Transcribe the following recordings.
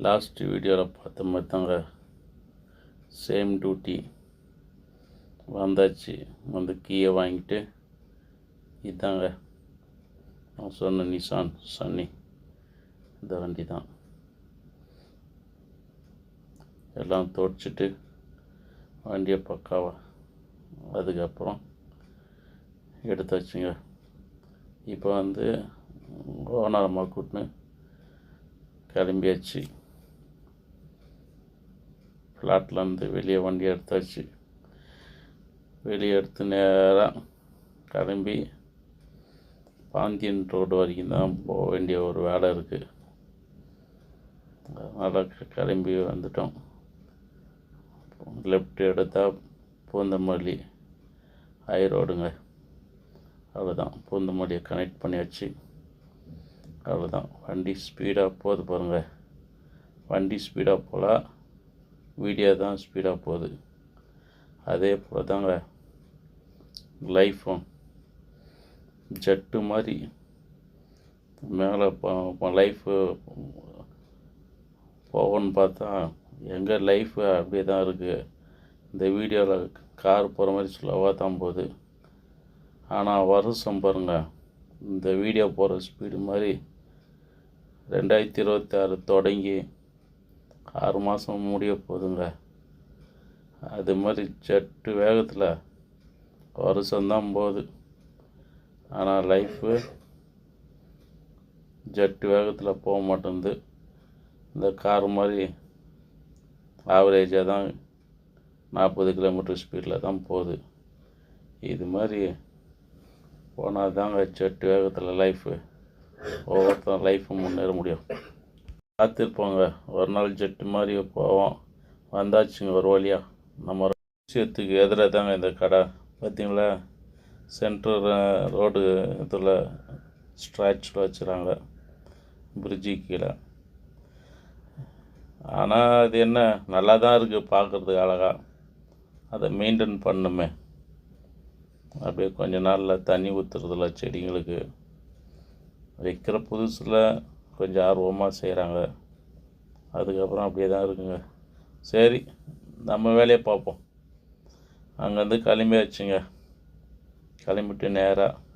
Last வீடியோவில் பார்த்த மாதிரி தாங்க சேம் டியூட்டி வந்தாச்சு. வந்து கீயை வாங்கிட்டு இதாங்க நான் சொன்ன நிசான் சன்னி இந்த வண்டி தான். எல்லாம் துடைச்சிட்டு வண்டியை பக்காவா அதுக்கப்புறம் எடுத்தாச்சுங்க. இப்போ வந்து ஓனரம்மா கூட்டின்னு கிளம்பியாச்சு. ஃப்ளாட்லேருந்து வெளியே வண்டி எடுத்தாச்சு. வெளியே எடுத்து நேராக கிளம்பி பாந்தியன் ரோடு வரைக்கும் தான் போக வேண்டிய ஒரு வேலை இருக்குது. அதனால் கிளம்பி வந்துட்டோம். லெஃப்ட் எடுத்தால் பூந்தமல்லி ஹை ரோடுங்க. அவ்வளோதான், பூந்தமல்லியை கனெக்ட் பண்ணியாச்சு. அவ்வளோதான், வண்டி ஸ்பீடாக போகுது பாருங்கள். வண்டி ஸ்பீடாக போகலாம், வீடியோ தான் ஸ்பீடாக போகுது. அதே போல் தாங்க லைஃப்பும் ஜெட்டு மாதிரி மேலே லைஃபு போகணுன்னு பார்த்தா எங்கே லைஃபு அப்படியே தான் இருக்குது. இந்த வீடியோவில் கார் போகிற மாதிரி ஸ்லோவாக தான் போகுது. ஆனால் வருஷம் பாருங்கள், இந்த வீடியோ போகிற ஸ்பீடு மாதிரி 2026 தொடங்கி 6 மாதம் முடிய போகுதுங்க. அது மாதிரி ஜெட்டு வேகத்தில் வருஷம்தான் போகுது. ஆனால் லைஃபு ஜெட்டு வேகத்தில் போக மாட்டேங்குது. இந்த கார் மாதிரி ஆவரேஜாக தான் 40 கிலோமீட்டர் ஸ்பீடில் தான் போகுது. இது மாதிரி போனால் தாங்க ஜெட்டு வேகத்தில் லைஃபு ஒவ்வொருத்தர் லைஃபு முன்னேற முடியும். பார்த்துருப்போங்க, ஒரு நாள் ஜெட்டு மாதிரி போவோம். வந்தாச்சுங்க ஒரு வழியாக. நம்ம விஷயத்துக்கு எதிராக தாங்க இந்த கடை பார்த்திங்களா. சென்ட்ரல் ரோடு இதில் ஸ்ட்ராச்சில் வச்சுறாங்க, பிரிட்ஜி கீழே. ஆனால் அது என்ன நல்லா தான் இருக்குது பார்க்குறதுக்கு அழகாக. அதை மெயின்டைன் பண்ணுமே. அப்படியே கொஞ்ச நாளில் தண்ணி ஊற்றுறதில்ல செடிங்களுக்கு. வைக்கிற புதுசில் கொஞ்சம் ஆர்வமாக செய்கிறாங்க. அதுக்கப்புறம் அப்படியே தான் இருக்குங்க. சரி, நம்ம வேலையை பார்ப்போம். அங்கேருந்து கிளம்பியாச்சுங்க. கிளம்பிட்டு நேராக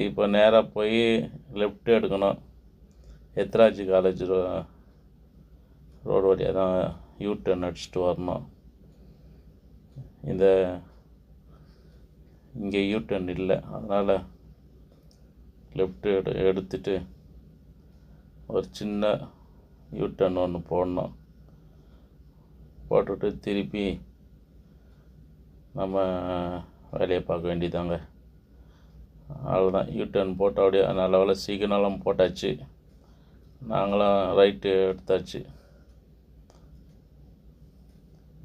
இப்போ நேராக போய் லெஃப்ட் எடுக்கணும். எத்ராஜி காலேஜ் ரோடு வழியாக தான் யூடர்ன் அடிச்சுட்டு வரணும். இங்கே யூடர்ன் இல்லை, அதனால் லெஃப்ட் எடுத்துட்டு ஒரு சின்ன யூடர்ன் ஒன்று போடணும். போட்டுட்டு திருப்பி நம்ம வேலையை பார்க்க வேண்டியதாங்க. அவ்வளோதான், யூடர்ன் போட்டு அப்படியே நல்ல வேலை சிக்னலும் போட்டாச்சு. நாங்களும் ரைட்டு எடுத்தாச்சு.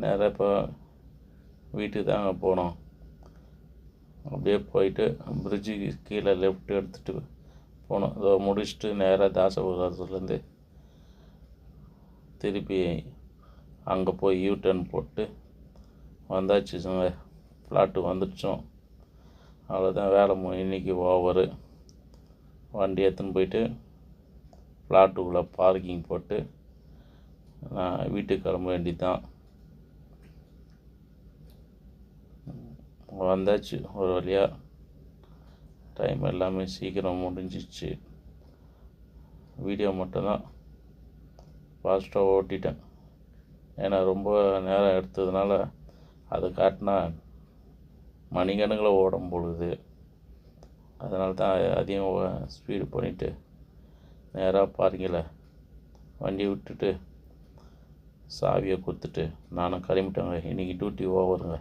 நேராக இப்போ வீட்டுக்கு தாங்க போனோம். அப்படியே போயிட்டு பிரிட்ஜுக்கு கீழே லெஃப்ட் எடுத்துகிட்டு போனோம். அதை முடிச்சுட்டு நேராக தாசபுரத்துலேருந்து திருப்பி அங்கே போய் யூடர்ன் போட்டு வந்தாச்சுங்க. ஃப்ளாட்டு வந்துடுச்சோம். அவ்வளோதான், வேலை இன்றைக்கி ஓவரு. வண்டி எடுத்துன்னு போயிட்டு ஃப்ளாட்டுக்குள்ளே பார்க்கிங் போட்டு நான் வீட்டுக்கு கிளம்ப வேண்டியது தான். வந்தாச்சு ஒரு வழியாக. டைம் எல்லாமே சீக்கிரம் முடிஞ்சிச்சு. வீடியோ மட்டும்தான் ஃபாஸ்ட்டாக ஓட்டிட்டேன். ஏன்னா ரொம்ப நேரம் எடுத்ததுனால அதை காட்டினா மணிக்கணக்கில் ஓடும் பொழுது. அதனால தான் அதிகம் ஸ்பீடு பண்ணிவிட்டு நேராக பார்க்கிங்கில் வண்டியை விட்டுட்டு சாவியை கொடுத்துட்டு நானும் கிளம்பிட்டேங்க. இன்றைக்கி டியூட்டி ஓவருங்க.